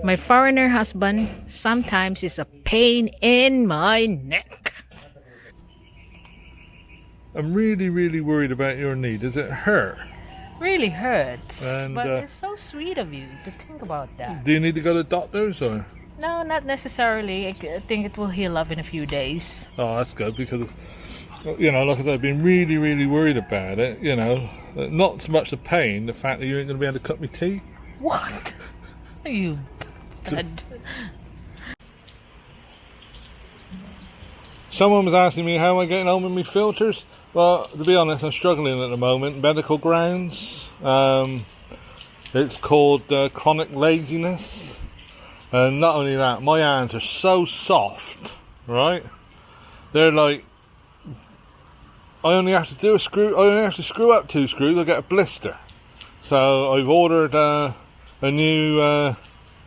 My foreigner husband sometimes is a pain in my neck. I'm really, really worried about your knee. Does it hurt? Really hurts, And, but it's so sweet of you to think about that. Do you need to go to the doctors or? No, not necessarily. I think it will heal up in a few days. Oh, that's good because, you know, like I said, I've been really, really worried about it. You know, not so much the pain, the fact that you ain't going to be able to cut my teeth. What? You bad. Someone was asking me how am I getting on with my filters. Well, to be honest, I'm struggling at the moment. Medical grounds. It's called chronic laziness. And not only that, my hands are so soft, right? They're like, I only have to screw up 2 screws, I get a blister. So I've ordered a new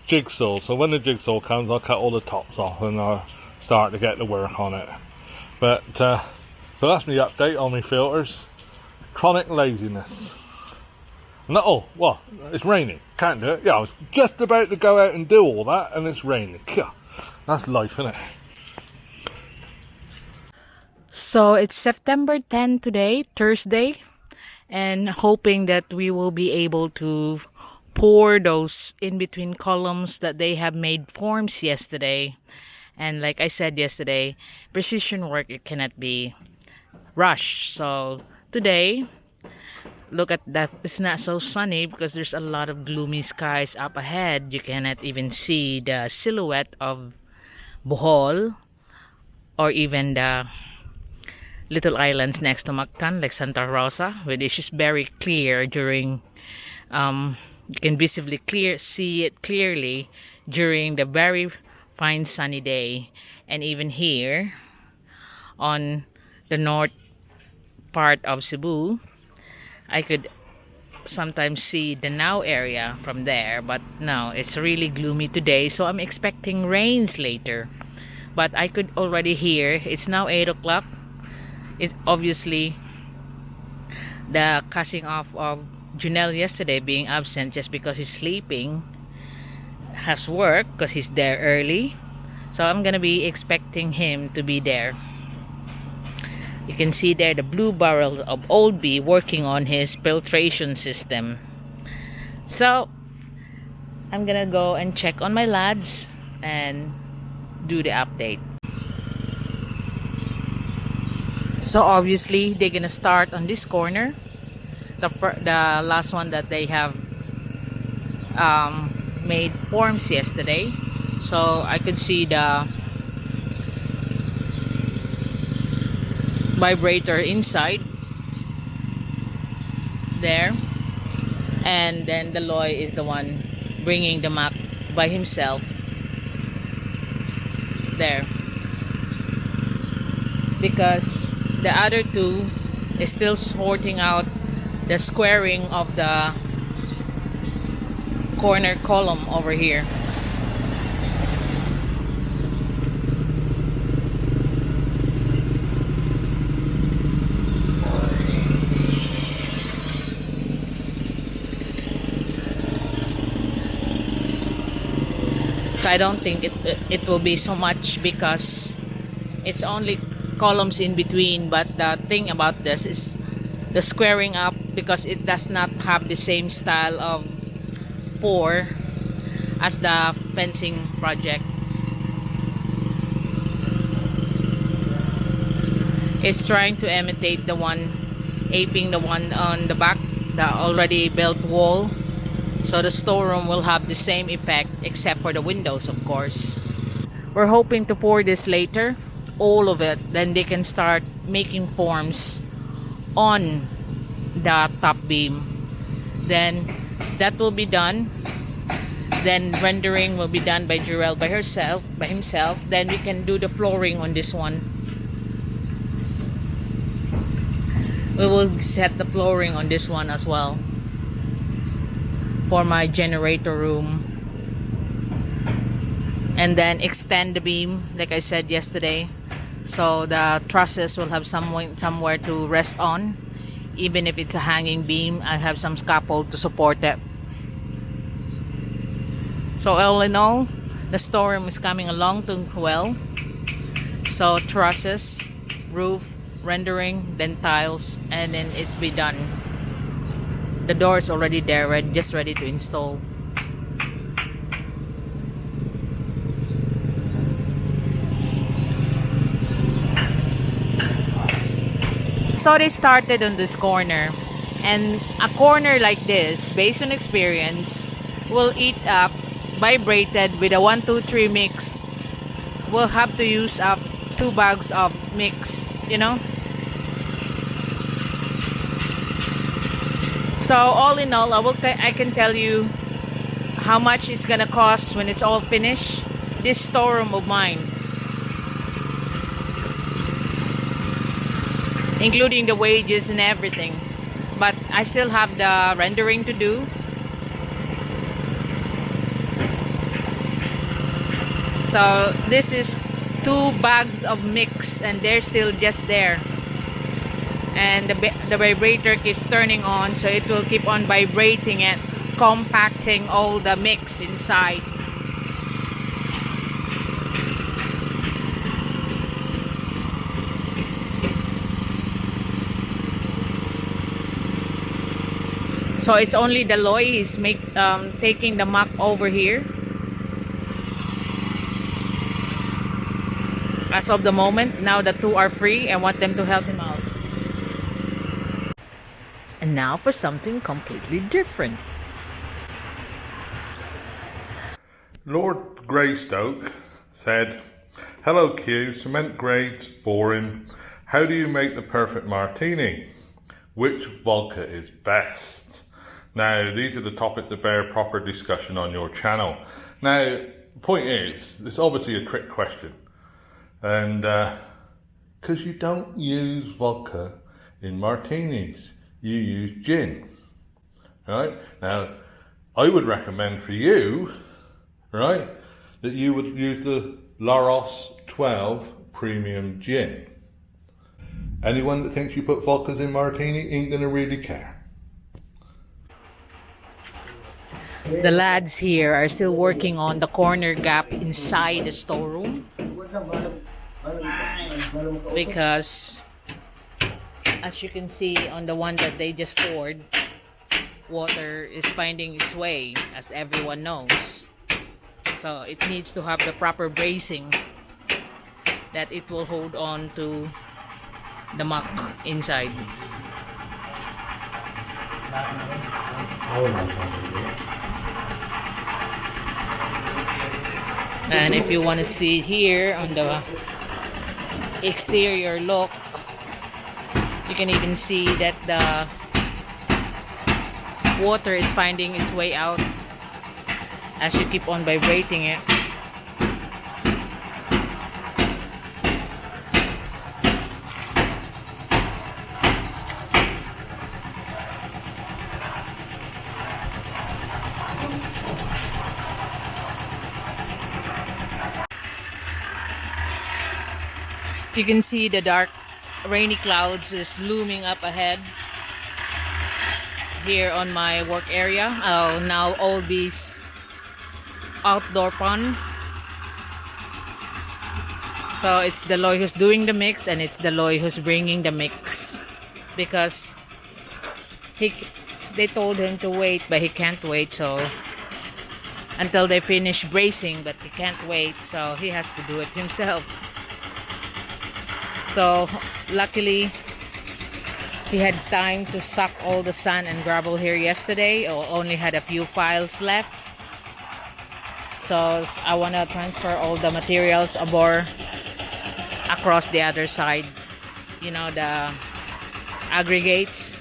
jigsaw. So when the jigsaw comes, I'll cut all the tops off and I'll start to get to work on it. But so that's my update on my filters. Chronic laziness. No, oh, well, it's raining. Can't do it. Yeah, I was just about to go out and do all that, and it's raining. That's life, isn't it? So it's September 10 today, Thursday, and hoping that we will be able to pour those in between columns that they have made forms yesterday. And like I said yesterday, precision work, it cannot be rushed. So today, look at that, it's not so sunny because there's a lot of gloomy skies up ahead. You cannot even see the silhouette of Bohol or even the little islands next to Mactan like Santa Rosa, which is very clear during you can visibly see it clearly during the very fine sunny day. And even here on the north part of Cebu, I could sometimes see the now area from there, but no, it's really gloomy today, so I'm expecting rains later. But I could already hear, it's now 8 o'clock. It's obviously the casting off of Junel yesterday being absent just because he's sleeping has work because he's there early. So I'm gonna be expecting him to be there. You can see there the blue barrel of Old B working on his filtration system. So I'm gonna go and check on my lads and do the update. So obviously they're gonna start on this corner, the last one that they have made forms yesterday. So I could see the vibrator inside there, and then the Loy is the one bringing the map by himself there, because the other two is still sorting out the squaring of the corner column over here. So I don't think it will be so much because it's only columns in between. But the thing about this is the squaring up, because it does not have the same style of pour as the fencing project. It's trying to imitate the one, aping the one on the back, the already built wall. So the storeroom will have the same effect except for the windows, of course. We're hoping to pour this later, all of it, then they can start making forms on the top beam. Then that will be done. Then rendering will be done by Jurel by himself. Then we can do the flooring on this one. We will set the flooring on this one as well for my generator room, and then extend the beam like I said yesterday, so the trusses will have somewhere to rest on. Even if it's a hanging beam, I have some scaffold to support it. So all in all, the storeroom is coming along to well. So trusses, roof, rendering, then tiles, and then it's be done. The door is already there, just ready to install. So they started on this corner, and a corner like this, based on experience, will eat up, vibrated with a 1-2-3 mix. We'll have to use up 2 bags of mix, you know. So all in all, I can tell you how much it's gonna cost when it's all finished. This storeroom of mine, including the wages and everything. But I still have the rendering to do. So this is 2 bags of mix, and they're still just there. And the vibrator keeps turning on, so it will keep on vibrating and compacting all the mix inside. So it's only the Loy is taking the muck over here. As of the moment, now the 2 are free. I want them to help him out. And now for something completely different. Lord Greystoke said, "Hello Q, cement grades, boring. How do you make the perfect martini? Which vodka is best?" Now, these are the topics that bear proper discussion on your channel. Now, the point is, it's obviously a trick question. And, because you don't use vodka in martinis, you use gin. Right? Now, I would recommend for you, right, that you would use the Laros 12 Premium Gin. Anyone that thinks you put vodkas in martini ain't gonna really care. The lads here are still working on the corner gap inside the storeroom, because as you can see on the one that they just poured, water is finding its way, as everyone knows. So it needs to have the proper bracing that it will hold on to the muck inside. And if you want to see here on the exterior look, you can even see that the water is finding its way out as you keep on vibrating it. You can see the dark rainy clouds is looming up ahead here on my work area. Oh, now all these outdoor pond. So it's the Loy who's doing the mix, and it's the Loy who's bringing the mix, because they told him to wait, but he can't wait, so until they finish bracing, but he can't wait, so he has to do it himself. So luckily he had time to suck all the sand and gravel here yesterday. Only had a few files left. So I want to transfer all the materials aboard across the other side. You know, the aggregates.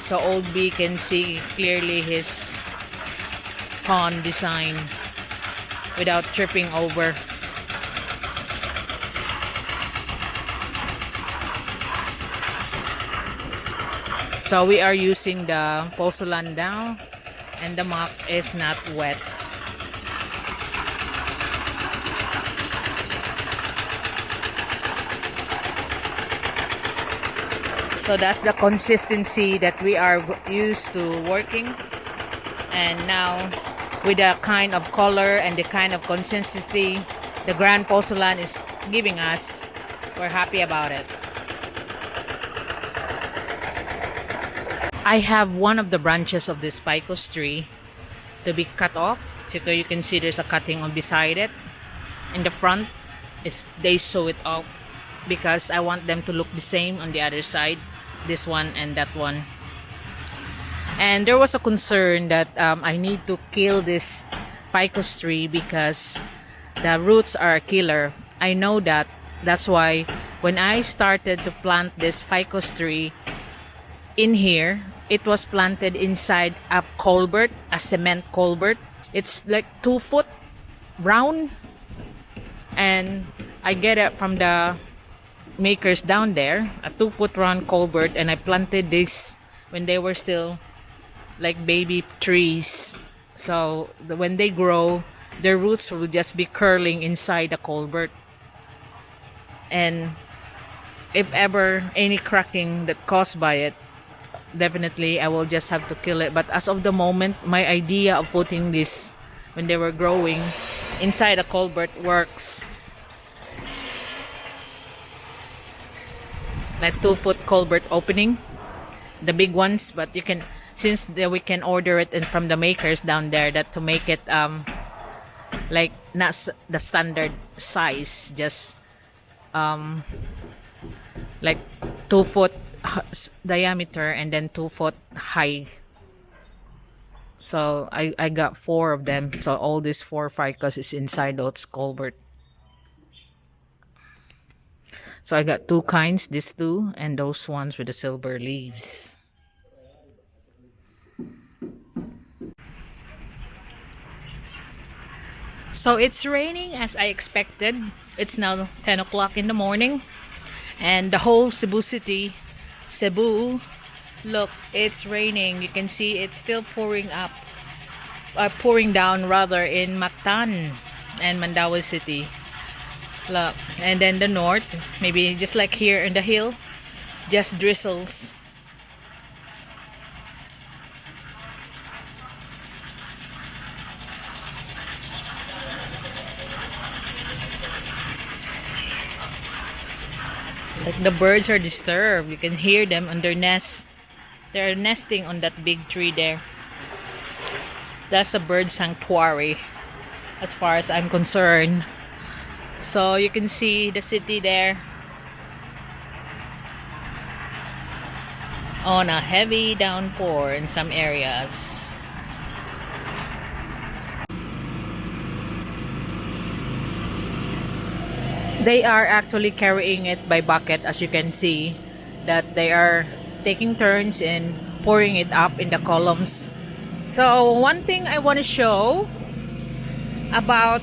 So Old B can see clearly his pond design without tripping over. So we are using the porcelain now, and the muck is not wet. So that's the consistency that we are used to working. And now with the kind of color and the kind of consistency the grand porcelain is giving us. We're happy about it. I have one of the branches of this ficus tree to be cut off. So you can see there's a cutting on beside it. In the front, they sew it off because I want them to look the same on the other side, this one and that one. And there was a concern that I need to kill this ficus tree because the roots are a killer. I know that. That's why when I started to plant this ficus tree in here, it was planted inside a culvert, a cement culvert. It's like 2 foot round, and I get it from the makers down there, a 2 foot round culvert, and I planted this when they were still like baby trees. So when they grow, their roots will just be curling inside the culvert, and if ever any cracking that caused by it, definitely I will just have to kill it. But as of the moment, my idea of putting this when they were growing inside a culvert works. Like 2 foot culvert opening, the big ones. But you can, since we can order it in from the makers down there, that to make it like not the standard size, just like 2 foot diameter and then 2 foot high. So I got 4 of them. So all these 4 ficus is inside those culvert. So I got 2 kinds, these 2 and those ones with the silver leaves. So it's raining as I expected. It's now 10 o'clock in the morning, and the whole Cebu city, Cebu, look, it's raining. You can see it's still pouring down rather in Mactan and Mandaue City. Look, and then the north, maybe just like here in the hill, just drizzles. Like the birds are disturbed. You can hear them on their nest. They're nesting on that big tree there. That's a bird sanctuary as far as I'm concerned. So you can see the city there on a heavy downpour in some areas. They are actually carrying it by bucket, as you can see, that they are taking turns in pouring it up in the columns. So one thing I want to show about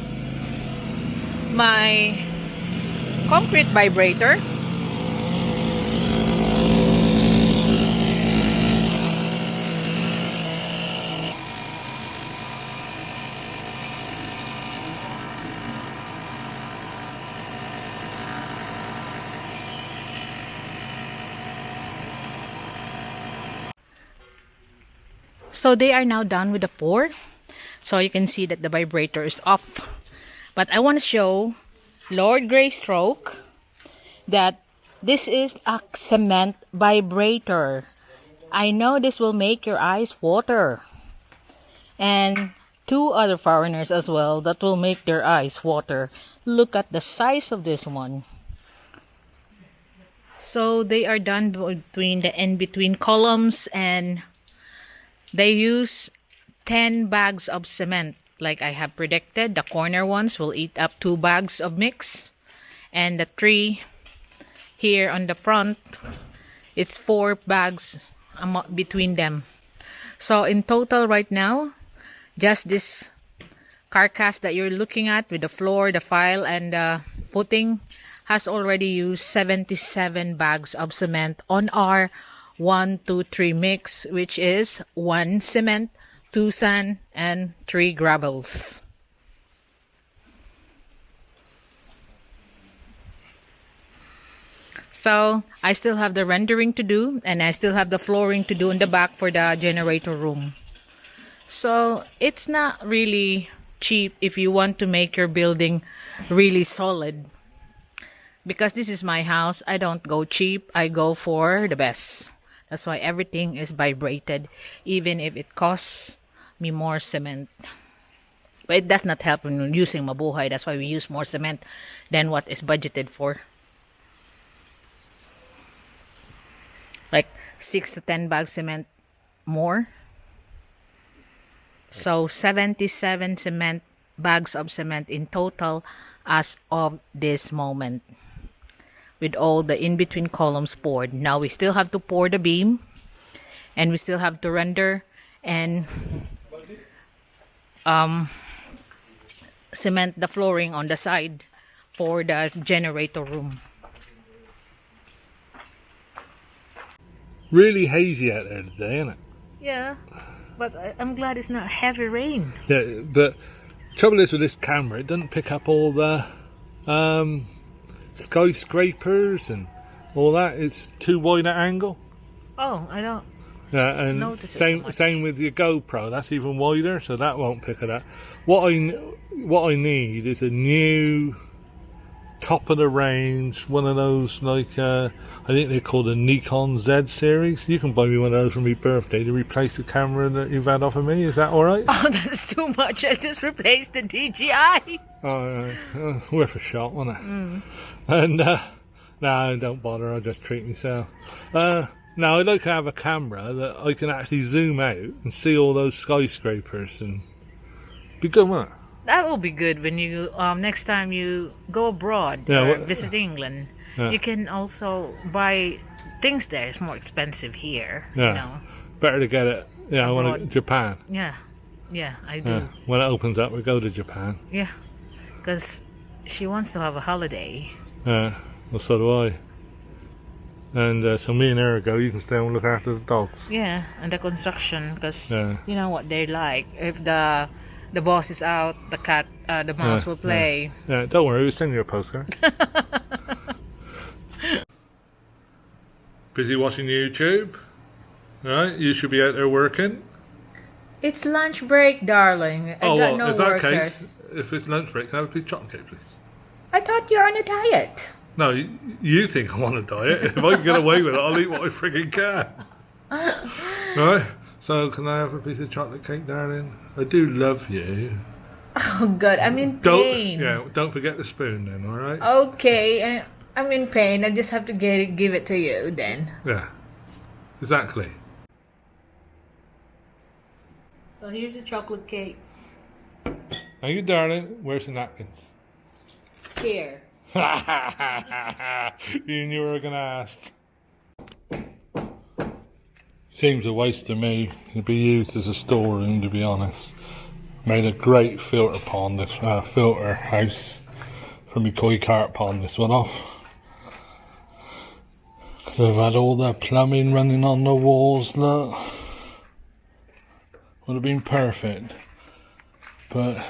my concrete vibrator. So they are now done with the pour. So you can see that the vibrator is off. But I want to show Lord Greystroke that this is a cement vibrator. I know this will make your eyes water. And 2 other foreigners as well that will make their eyes water. Look at the size of this one. So they are done between the in-between columns, and they use 10 bags of cement. Like I have predicted, the corner ones will eat up 2 bags of mix. And the 3 here on the front, it's 4 bags between them. So in total right now, just this carcass that you're looking at with the floor, the file, and the footing has already used 77 bags of cement on our 1, 2, 3 mix, which is 1 cement, 2 sand, and 3 gravels. So I still have the rendering to do, and I still have the flooring to do in the back for the generator room. So it's not really cheap if you want to make your building really solid. Because this is my house, I don't go cheap, I go for the best. That's why everything is vibrated, even if it costs me more cement. But it does not help when using mabuhay. That's why we use more cement than what is budgeted for. Like 6 to 10 bags cement more. So 77 bags of cement in total as of this moment. With all the in-between columns poured. Now we still have to pour the beam. And we still have to render and cement the flooring on the side for the generator room. Really hazy out there today, isn't it? Yeah, but I'm glad it's not heavy rain. Yeah, but trouble is with this camera, it doesn't pick up all the skyscrapers and all that. It's too wide an angle. Oh, I don't. Yeah, and notice same with your GoPro. That's even wider, so that won't pick it up. What I need is a new top of the range, one of those like I think they're called a Nikon Z series. You can buy me one of those for my birthday to replace the camera that you've had off of me. Is that all right? Oh, that's too much. I just replaced the DJI. Oh, worth a shot, wasn't it? And no, don't bother. I'll just treat myself. Now I'd like to have a camera that I can actually zoom out and see all those skyscrapers and be good, wouldn't it? That will be good when you next time you go abroad or visit England. Yeah. You can also buy things there. It's more expensive here. Yeah. You know. Better to get it. Yeah, I want to Japan. Yeah, I do. When it opens up, we go to Japan. Yeah, because she wants to have a holiday. Yeah, well, so do I. And so me and her go. You can stay and look after the dogs. Yeah, and the construction, because you know what they're like. If the boss is out, the mouse will play. Yeah, don't worry. We'll send you a postcard. Busy watching YouTube? Right, you should be out there working. It's lunch break, darling. I got no if that workers. case, if it's lunch break, can I have a piece of chocolate cake, please? I thought you're on a diet. No, you think I'm on a diet. If I can get away with it, I'll eat what I friggin' can. Right? So, can I have a piece of chocolate cake, darling? I do love you. Oh, God, I'm in pain. Don't forget the spoon then, alright? Okay, I'm in pain. I just have to give it to you then. Yeah, exactly. So here's the chocolate cake. Thank you, darling. Where's the napkins? Here. You knew you were going to ask. Seems a waste to me to be used as a storeroom, to be honest. Made a great filter pond, this filter house for my koi carp pond, this one off. Could have had all the plumbing running on the walls, look. Would have been perfect. But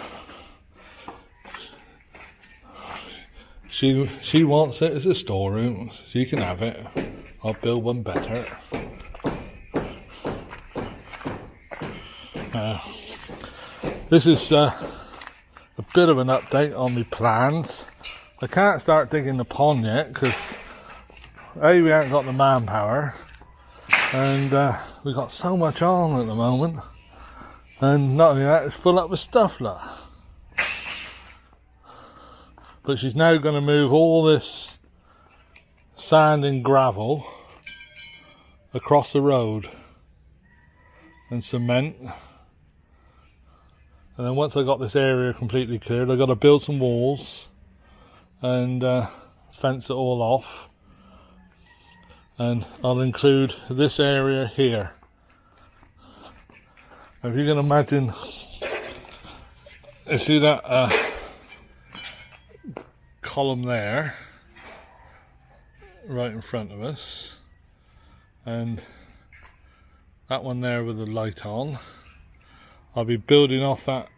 she wants it as a storeroom. She can have it. I'll build one better. This is a bit of an update on the plans. I can't start digging the pond yet because A, we haven't got the manpower, and we've got so much on at the moment, and not only that, it's full up with stuff, look. But she's now going to move all this sand and gravel across the road and cement. And then once I got this area completely cleared, I got to build some walls and fence it all off. And I'll include this area here. If you can imagine, you see that column there, right in front of us, and that one there with the light on. I'll be building off that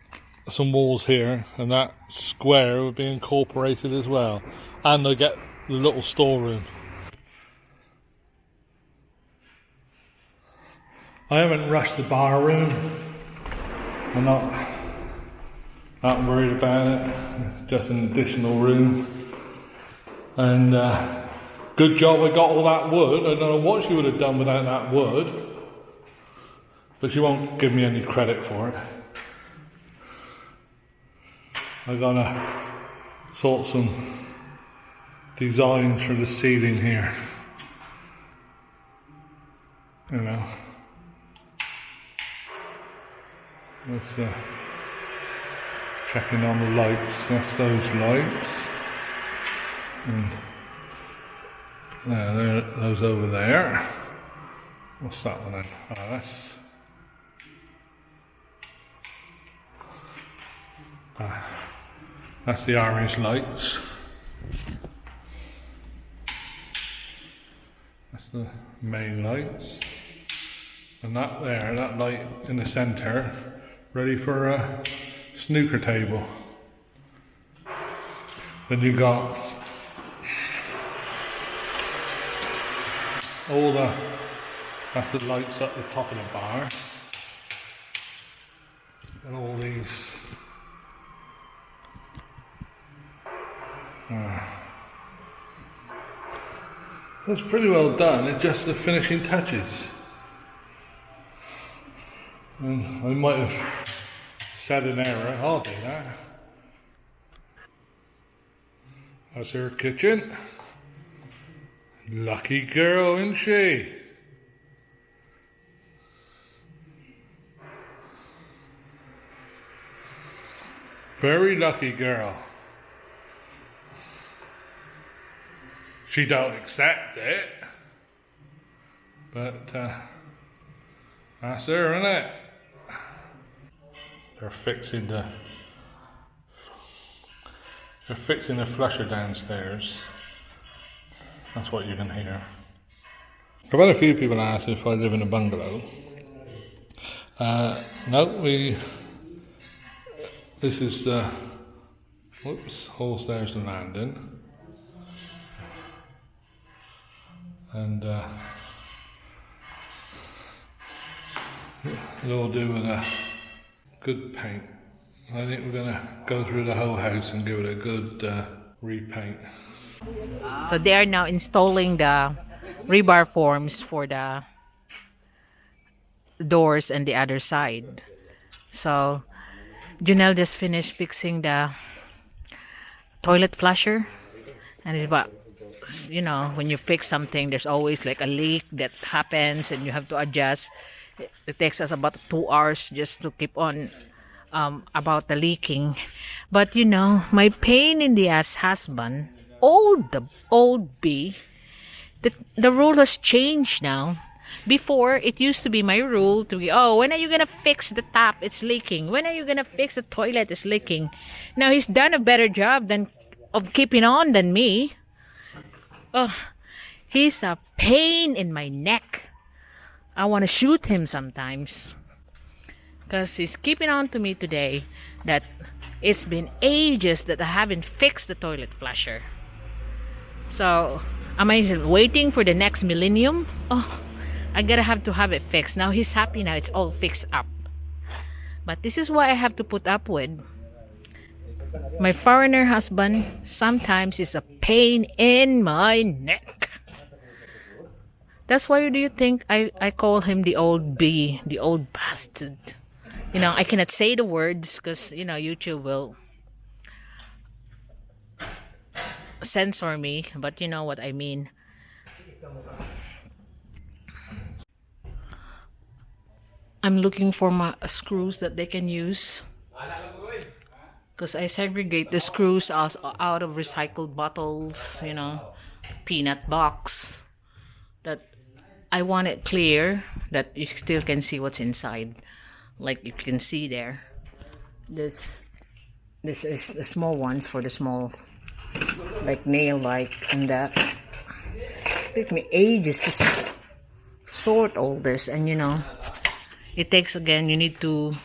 some walls here, and that square will be incorporated as well. And I get the little storeroom. I haven't rushed the bar room. I'm not worried about it. It's just an additional room. And good job I got all that wood. I don't know what she would have done without that wood. But she won't give me any credit for it. I gotta sort some designs for the ceiling here. You know. Let's checking on the lights. That's those lights. And there, those over there. What's that one then? Oh, that's the orange lights. That's the main lights. And that there, that light in the centre, ready for a snooker table. Then you got all that's the lights at the top of the bar. And all these that's pretty well done. It's just the finishing touches. And I might have said an error. I'll do that. That's her kitchen. Lucky girl, isn't she? Very lucky girl. She don't accept it, but that's her, isn't it? They're fixing the flusher downstairs. That's what you can hear. I've had a few people ask if I live in a bungalow. No, this is the, whoops, whole stairs and landing. And it'll all do with a good paint. I think we're going to go through the whole house and give it a good repaint. So they are now installing the rebar forms for the doors and the other side. So Janelle just finished fixing the toilet flusher, and it's about, you know, when you fix something, there's always like a leak that happens and you have to adjust. It takes us about 2 hours just to keep on about the leaking. But you know, my pain in the ass husband, old B, the rule has changed now. Before, it used to be my rule to be, oh, when are you gonna fix the tap? It's leaking. When are you gonna fix the toilet? It's leaking. Now he's done a better job of keeping on than me. Oh, he's a pain in my neck. I want to shoot him sometimes. Because he's keeping on to me today that it's been ages that I haven't fixed the toilet flusher. So, am I waiting for the next millennium? Oh, I gotta have to have it fixed. Now he's happy now. It's all fixed up. But this is what I have to put up with. My foreigner husband sometimes is a pain in my neck. That's why do you think I call him the old B, the old bastard? You know, I cannot say the words because, you know, YouTube will censor me, but you know what I mean. I'm looking for my screws that they can use, because I segregate the screws out of recycled bottles, you know, peanut box. That I want it clear that you still can see what's inside. Like you can see there. This is the small ones for the small, like nail-like, and that. It took me ages to sort all this, and you know, it takes, again, you need to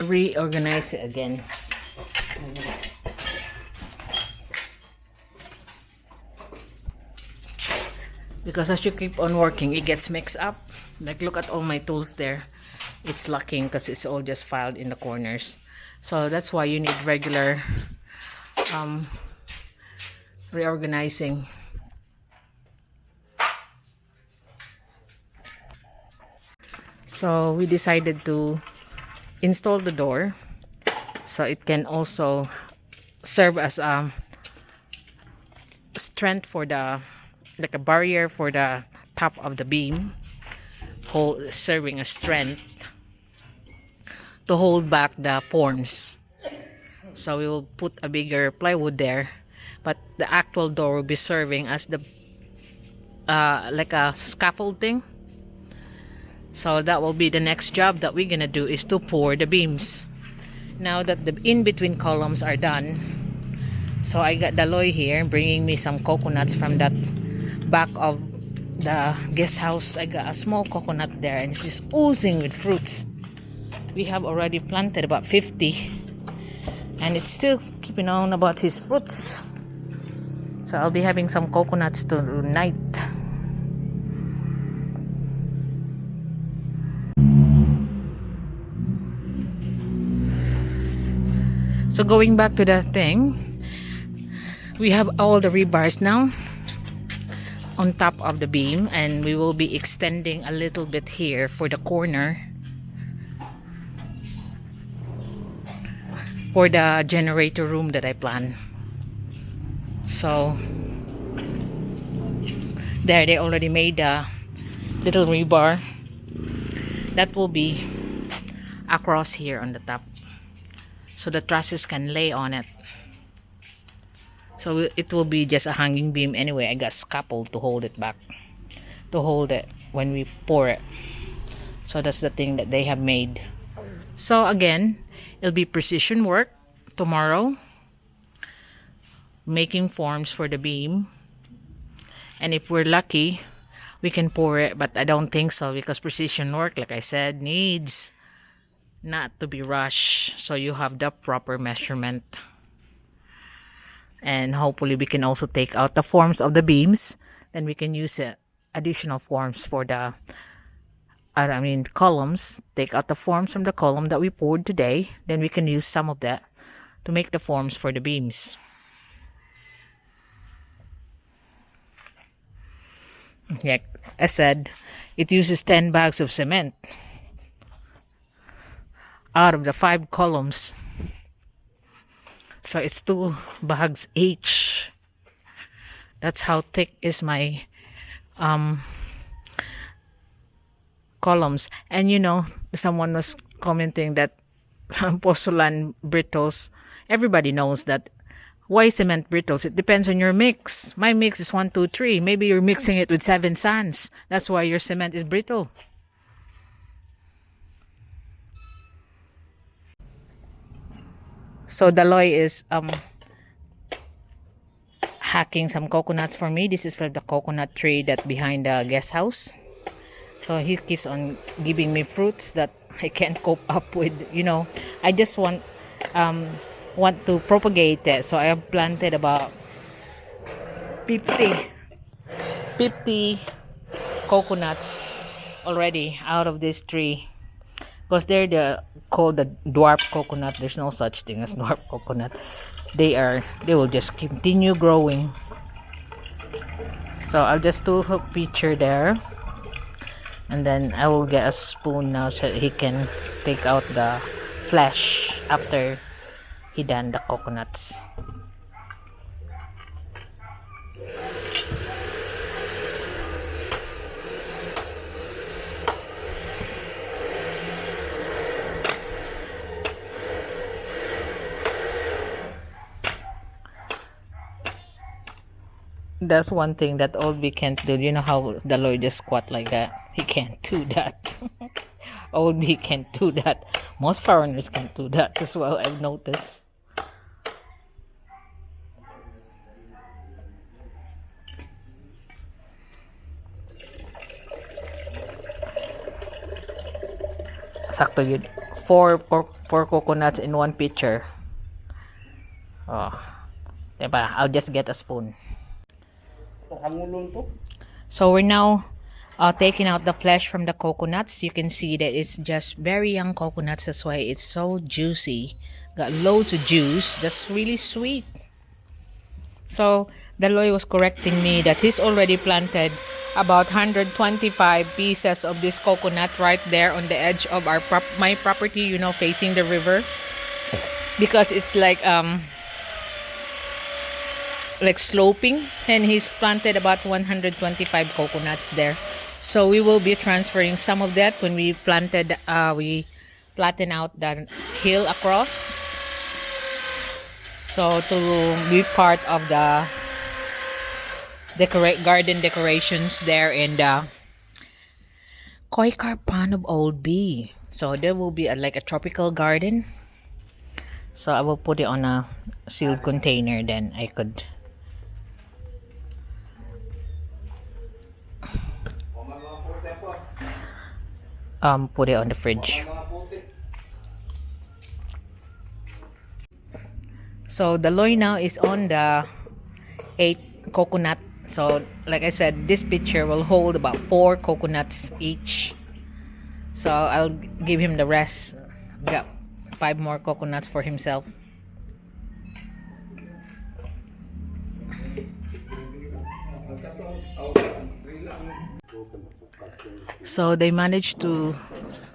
reorganize it again. Because as you keep on working, it gets mixed up. Like, look at all my tools there. it's locking because it's all just filed in the corners. So that's why you need regular reorganizing. So we decided to install the door so it can also serve as a strength for the, like a barrier for the top of the beam, serving as strength to hold back the forms. So we will put a bigger plywood there, but the actual door will be serving as the like a scaffolding. So that will be the next job that we're gonna do, is to pour the beams. Now that the in-between columns are done, so I got Daloy here bringing me some coconuts from that back of the guest house. I got a small coconut there and it's just oozing with fruits. We have already planted about 50 and it's still keeping on about his fruits. So I'll be having some coconuts tonight. So going back to the thing, we have all the rebars now on top of the beam, and we will be extending a little bit here for the corner for the generator room that I plan. So there, they already made a little rebar that will be across here on the top, so the trusses can lay on it. So it will be just a hanging beam anyway. I got scaffold to hold it back, to hold it when we pour it. So that's the thing that they have made. So again, it'll be precision work tomorrow, making forms for the beam, and if we're lucky we can pour it, but I don't think so, because precision work, like I said, needs not to be rushed, so you have the proper measurement. And hopefully we can also take out the forms of the beams, then we can use additional forms for the columns. Take out the forms from the column that we poured today, then we can use some of that to make the forms for the beams. Like I said, it uses 10 bags of cement out of the 5 columns, so it's 2 bags each. That's how thick is my columns. And you know, someone was commenting that porcelain brittles, everybody knows that. Why cement brittles? It depends on your mix. My mix is 1, 2, 3. Maybe you're mixing it with 7 sands. That's why your cement is brittle. So Daloy is hacking some coconuts for me. This is for the coconut tree that behind the guest house. So he keeps on giving me fruits that I can't cope up with. You know, I just want to propagate it. So I have planted about 50 coconuts already out of this tree, because they're called the dwarf coconut. There's no such thing as dwarf coconut. They will just continue growing. So I'll just do a picture there, and then I will get a spoon now so he can take out the flesh after he done the coconuts. That's one thing that old B can't do. You know how the Lord just squat like that? He can't do that. Old B can't do that. Most foreigners can't do that as well, I've noticed. Sakto yun. Four coconuts in one pitcher. Oh. Diba? I'll just get a spoon. So we're now taking out the flesh from the coconuts. You can see that it's just very young coconuts. That's why it's so juicy. Got loads of juice. That's really sweet. So the Loy was correcting me that he's already planted about 125 pieces of this coconut right there on the edge of my property, you know, facing the river, because it's like sloping, and he's planted about 125 coconuts there. So we will be transferring some of that when we flatten out the hill across, so to be part of the garden decorations there in the Koi Karpan of Old B. So there will be like a tropical garden. So I will put it on a sealed container, then I could put it on the fridge. So the Loy now is on the 8 coconut. So like I said, this picture will hold about 4 coconuts each. So I'll give him the rest. Got 5 more coconuts for himself. So they managed to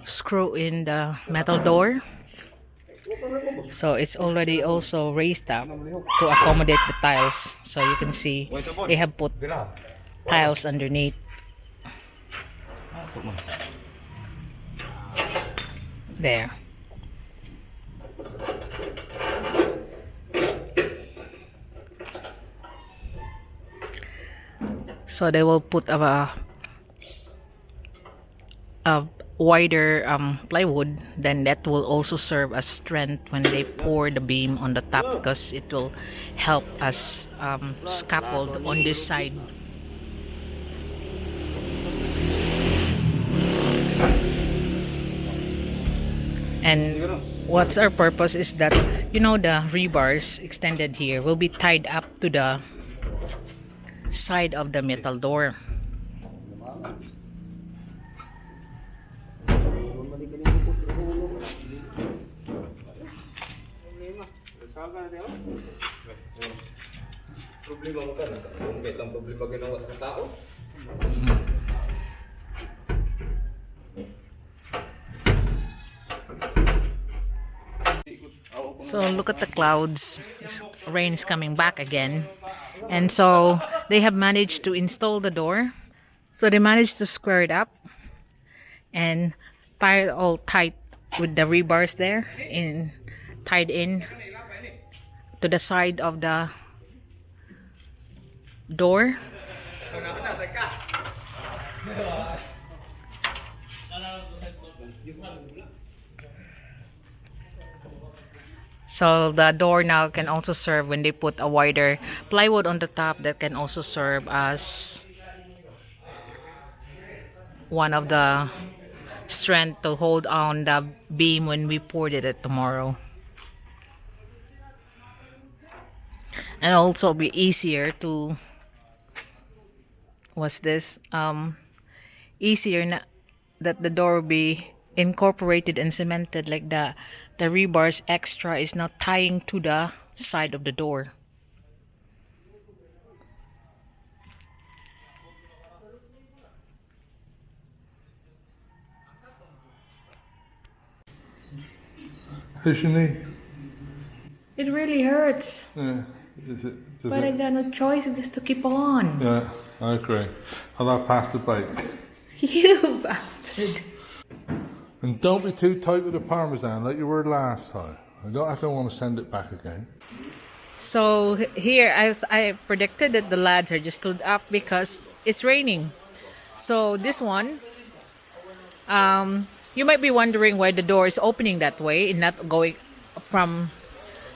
screw in the metal door. So it's already also raised up to accommodate the tiles. So you can see they have put tiles underneath. There. So they will put a wider plywood, then that will also serve as strength when they pour the beam on the top, because it will help us scaffold on this side. And what's our purpose is that, you know, the rebars extended here will be tied up to the side of the metal door. So look at the clouds. Rain is coming back again. And so they have managed to install the door. So they managed to square it up and tie it all tight with the rebars there, tied in to the side of the door. So the door now can also serve, when they put a wider plywood on the top, that can also serve as one of the strength to hold on the beam when we poured it tomorrow. And also be easier to, that the door will be incorporated and cemented, like the rebars extra is not tying to the side of the door. How's your knee? It really hurts. Yeah. I got no choice just to keep on. Yeah, I agree. I'll have pasta bake. You bastard. And don't be too tight with the parmesan like you were last time. I don't want to send it back again. So here I predicted that the lads are just stood up because it's raining. So this one, you might be wondering why the door is opening that way and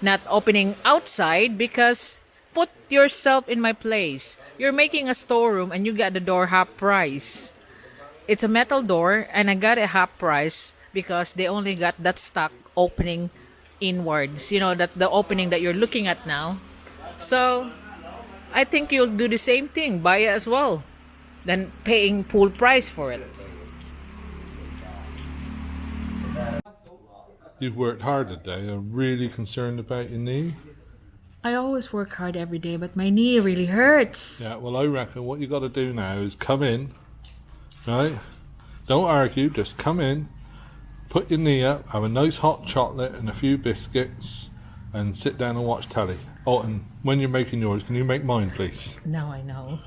not opening outside, because put yourself in my place. You're making a storeroom and you got the door half price. It's a metal door and I got it half price because they only got that stock opening inwards. You know, that the opening that you're looking at now. So I think you'll do the same thing. Buy it as well. than paying full price for it. You've worked hard today. I'm really concerned about your knee. I always work hard every day, but my knee really hurts. Yeah, well, I reckon what you got to do now is come in, right? Don't argue, just come in, put your knee up, have a nice hot chocolate and a few biscuits, and sit down and watch telly. Oh, and when you're making yours, can you make mine, please? Now I know.